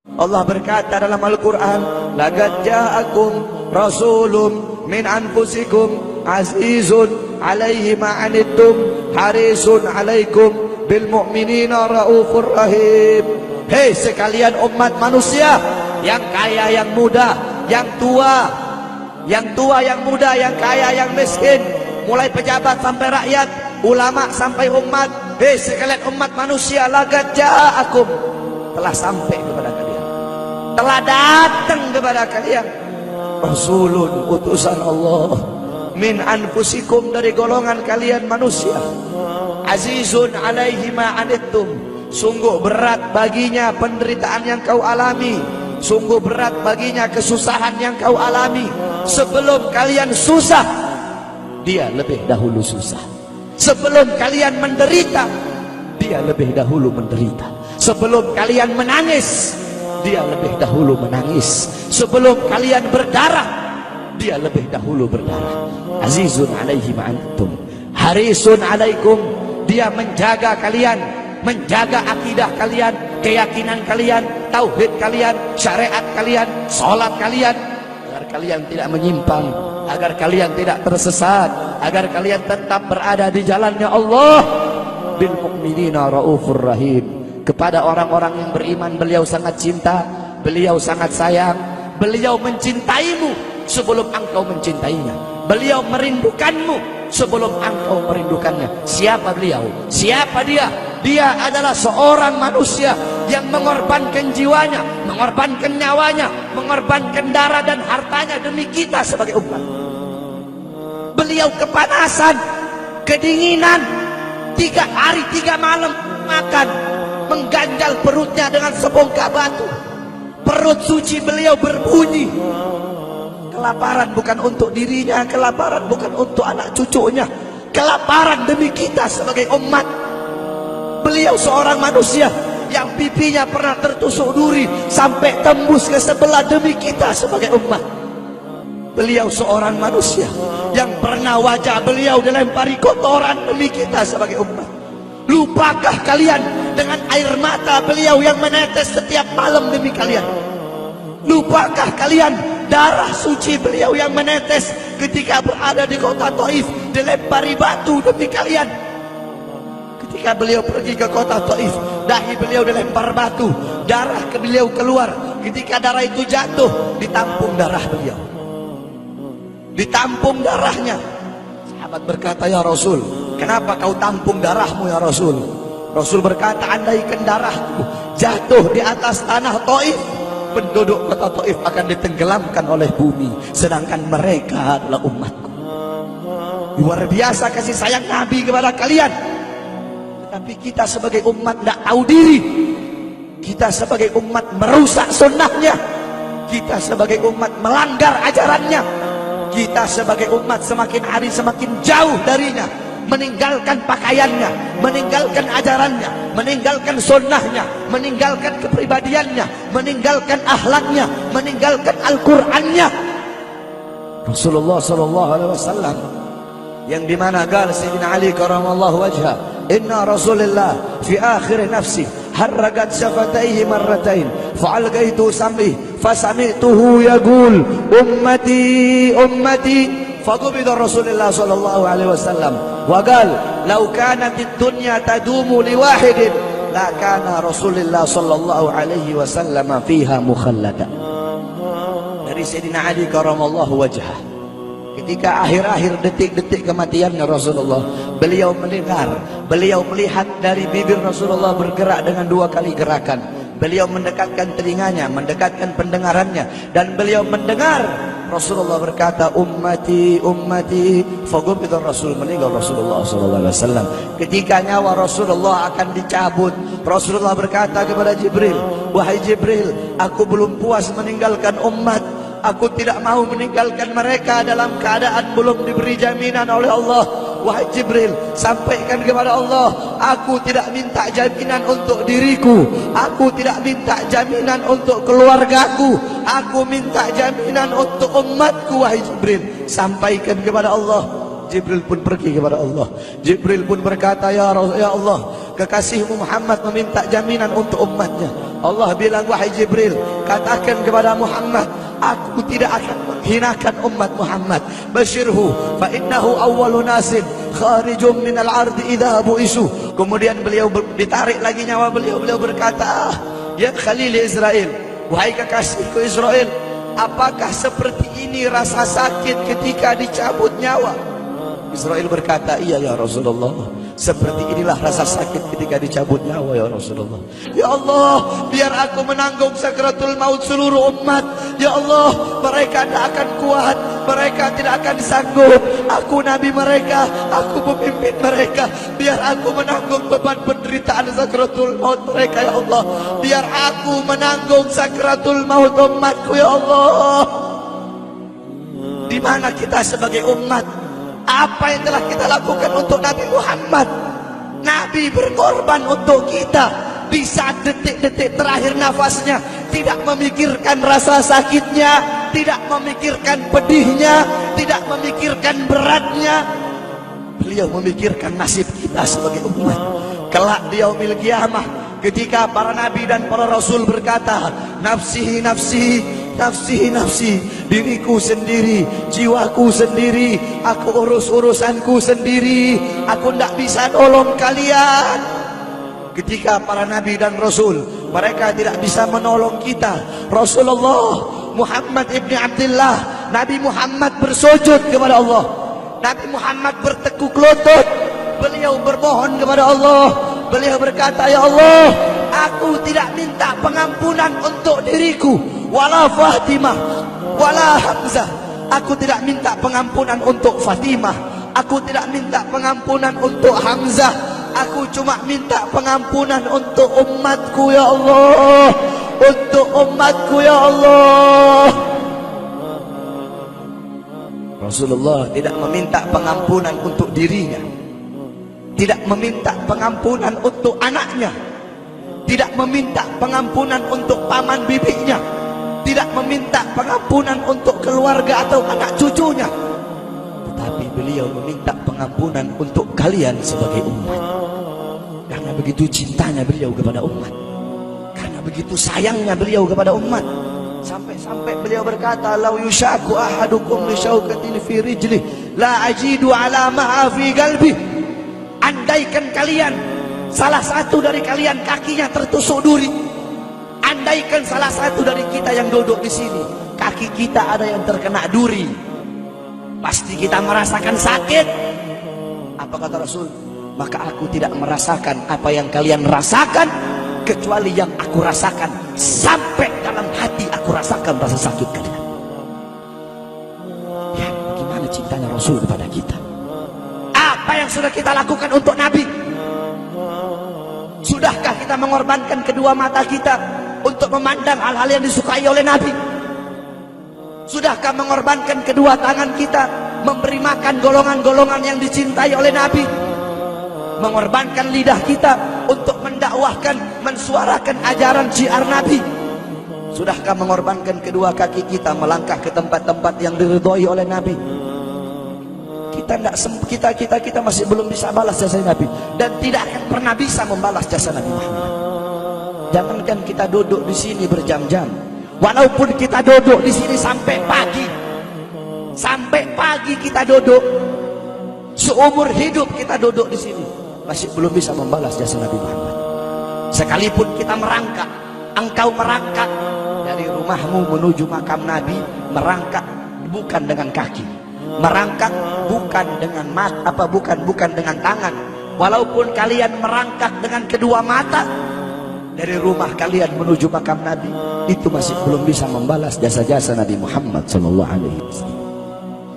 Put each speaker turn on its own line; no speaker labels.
Allah berkata dalam Al-Quran, laqad ja'akum rasulun min anfusikum azizun alaihi ma'anittum harisun alaikum bil mu'minina raufur rahim. Hei sekalian umat manusia, yang kaya, yang muda, yang tua, yang muda, yang kaya, yang miskin, mulai pejabat sampai rakyat, ulama sampai umat. Hei sekalian umat manusia, laqad ja'akum, telah sampai kepada kalian, telah datang kepada kalian rasulun, utusan Allah, min anfusikum, dari golongan kalian manusia, azizun alaihi ma'anittum, sungguh berat baginya penderitaan yang kau alami, sungguh berat baginya kesusahan yang kau alami. Sebelum kalian susah, dia lebih dahulu susah. Sebelum kalian menderita, dia lebih dahulu menderita. Sebelum kalian menangis, dia lebih dahulu menangis. Sebelum kalian berdarah, dia lebih dahulu berdarah. Azizun alaihi ma'antum harisun alaikum, dia menjaga kalian, menjaga akidah kalian, keyakinan kalian, tauhid kalian, syariat kalian, salat kalian, agar kalian tidak menyimpang, agar kalian tidak tersesat, agar kalian tetap berada di jalannya Allah. Bil mu'minina raufur rahim, kepada orang-orang yang beriman beliau sangat cinta, beliau sangat sayang, beliau mencintaimu sebelum engkau mencintainya, beliau merindukanmu sebelum engkau merindukannya. Siapa beliau? Siapa dia? Dia adalah seorang manusia yang mengorbankan jiwanya, mengorbankan nyawanya, mengorbankan darah dan hartanya demi kita sebagai umat. Beliau kepanasan, kedinginan, 3 hari 3 malam makan, mengganjal perutnya dengan sebongkah batu. Perut suci beliau berbunyi. Kelaparan bukan untuk dirinya, kelaparan bukan untuk anak cucunya, kelaparan demi kita sebagai umat. Beliau seorang manusia yang pipinya pernah tertusuk duri sampai tembus ke sebelah demi kita sebagai umat. Beliau seorang manusia yang pernah wajah beliau dilempari kotoran demi kita sebagai umat. Lupakah kalian dengan air mata beliau yang menetes setiap malam demi kalian? Lupakah kalian darah suci beliau yang menetes ketika berada di kota Taif, dilempari batu demi kalian? Ketika beliau pergi ke kota Taif, dahi beliau dilempar batu, darah ke beliau keluar. Ketika darah itu jatuh, ditampung darah beliau, ditampung darahnya. Sahabat berkata, ya Rasul, kenapa kau tampung darahmu ya Rasul? Rasul berkata, andaikan darahku jatuh di atas tanah Taif, penduduk kota Taif akan ditenggelamkan oleh bumi, sedangkan mereka adalah umatku. Luar biasa kasih sayang Nabi kepada kalian. Tapi kita sebagai umat tidak tahu diri. Kita sebagai umat merusak sunnahnya. Kita sebagai umat melanggar ajarannya. Kita sebagai umat semakin hari semakin jauh darinya, meninggalkan pakaiannya, meninggalkan ajarannya, meninggalkan sunnahnya, meninggalkan kepribadiannya, meninggalkan akhlaknya, meninggalkan Al-Qur'annya. Rasulullah SAW yang dimana gal Sayyidina Ali karamallahu wajha, inna Rasulullah fi akhir nafsi harragat syafataihi marratain fa'algaitu sam'i fasami'tuhu yaqul ummati ummati faqubida Rasulullah sallallahu alaihi wasallam wa qala law kanat ad-dunya tadumu li wahidin la kana Rasulullah sallallahu alaihi wasallam fiha mukhallada. Dari Sayyidina Ali karamallahu wajhah, ketika akhir-akhir detik-detik kematiannya Rasulullah, beliau mendengar, beliau melihat dari bibir Rasulullah bergerak dengan 2 kali gerakan. Beliau mendekatkan telinganya, mendekatkan pendengarannya, dan beliau mendengar Rasulullah berkata, ummati ummati, faqubida Rasul, meninggal Rasulullah SAW. Ketika nyawa Rasulullah akan dicabut, Rasulullah berkata kepada Jibril, wahai Jibril, aku belum puas meninggalkan umat, aku tidak mau meninggalkan mereka dalam keadaan belum diberi jaminan oleh Allah. Wahai Jibril, sampaikan kepada Allah, aku tidak minta jaminan untuk diriku, aku tidak minta jaminan untuk keluargaku, aku minta jaminan untuk umatku. Wahai Jibril, sampaikan kepada Allah. Jibril pun pergi kepada Allah. Jibril pun berkata, ya Allah, kekasihmu Muhammad meminta jaminan untuk umatnya. Allah bilang, wahai Jibril, katakan kepada Muhammad, aku tidak akan menghinakan umat Muhammad. Basyirhu fa innahu awwalu nasin kharijum minal ardi idza bu'isu. Kemudian beliau ditarik lagi nyawa beliau berkata, ya Khalil Israel, wahai kekasihku Israel, apakah seperti ini rasa sakit ketika dicabut nyawa? Israel berkata, iya ya Rasulullah, seperti inilah rasa sakit ketika dicabut nyawa ya Rasulullah. Ya Allah, biar aku menanggung sakratul maut seluruh umat. Ya Allah, mereka tidak akan kuat, mereka tidak akan sanggup. Aku nabi mereka, aku pemimpin mereka. Biar aku menanggung beban penderitaan sakratul maut mereka ya Allah. Biar aku menanggung sakratul maut umatku ya Allah. Di mana kita sebagai umat? Apa yang telah kita lakukan untuk Nabi Muhammad? Nabi berkorban untuk kita di saat detik-detik terakhir nafasnya, tidak memikirkan rasa sakitnya, tidak memikirkan pedihnya, tidak memikirkan beratnya. Beliau memikirkan nasib kita sebagai umat. Kelak di yaumil qiyamah, ketika para nabi dan para rasul berkata, nafsi nafsi, nafsi nafsi, diriku sendiri, jiwaku sendiri, aku urus urusanku sendiri, aku tidak bisa nolong kalian. Ketika para nabi dan rasul, mereka tidak bisa menolong kita. Rasulullah Muhammad ibn Abdullah, Nabi Muhammad bersujud kepada Allah, Nabi Muhammad bertekuk lutut, beliau bermohon kepada Allah. Beliau berkata, ya Allah, aku tidak minta pengampunan untuk diriku, wala Fatimah, wala Hamzah. Aku tidak minta pengampunan untuk Fatimah, aku tidak minta pengampunan untuk Hamzah. Aku cuma minta pengampunan untuk umatku ya Allah, untuk umatku ya Allah. Rasulullah tidak meminta pengampunan untuk dirinya, tidak meminta pengampunan untuk anaknya, tidak meminta pengampunan untuk paman bibinya, tidak meminta pengampunan untuk keluarga atau anak cucunya, tetapi beliau meminta pengampunan untuk kalian sebagai umat. Karena begitu cintanya beliau kepada umat, karena begitu sayangnya beliau kepada umat, sampai-sampai beliau berkata, lau yushaku ahadukum li syaukatin fi rijli la ajidu ala ma'a fi qalbi. Andaikan kalian, salah satu dari kalian kakinya tertusuk duri, andaikan salah satu dari kita yang duduk di sini kaki kita ada yang terkena duri, pasti kita merasakan sakit. Apa kata Rasul? Maka aku tidak merasakan apa yang kalian rasakan, kecuali yang aku rasakan sampai dalam hati aku rasakan rasa sakit kalian. Ya, bagaimana cintanya Rasul kepada kita? Apa yang sudah kita lakukan untuk Nabi? Sudahkah kita mengorbankan kedua mata kita untuk memandang hal-hal yang disukai oleh Nabi? Sudahkah mengorbankan kedua tangan kita memberi makan golongan-golongan yang dicintai oleh Nabi? Mengorbankan lidah kita untuk mendakwahkan, mensuarakan ajaran syiar Nabi? Sudahkah mengorbankan kedua kaki kita melangkah ke tempat-tempat yang diridhoi oleh Nabi? Kita masih belum bisa balas jasa Nabi, dan tidak akan pernah bisa membalas jasa Nabi Muhammad. Jangankan kita duduk di sini berjam-jam, walaupun kita duduk di sini sampai pagi kita duduk, seumur hidup kita duduk di sini, masih belum bisa membalas jasa Nabi Muhammad. Sekalipun kita merangkak, engkau merangkak dari rumahmu menuju makam Nabi, merangkak bukan dengan kaki, merangkak bukan dengan bukan dengan tangan. Walaupun kalian merangkak dengan kedua mata dari rumah kalian menuju makam Nabi, itu masih belum bisa membalas jasa-jasa Nabi Muhammad sallallahu alaihi wasallam.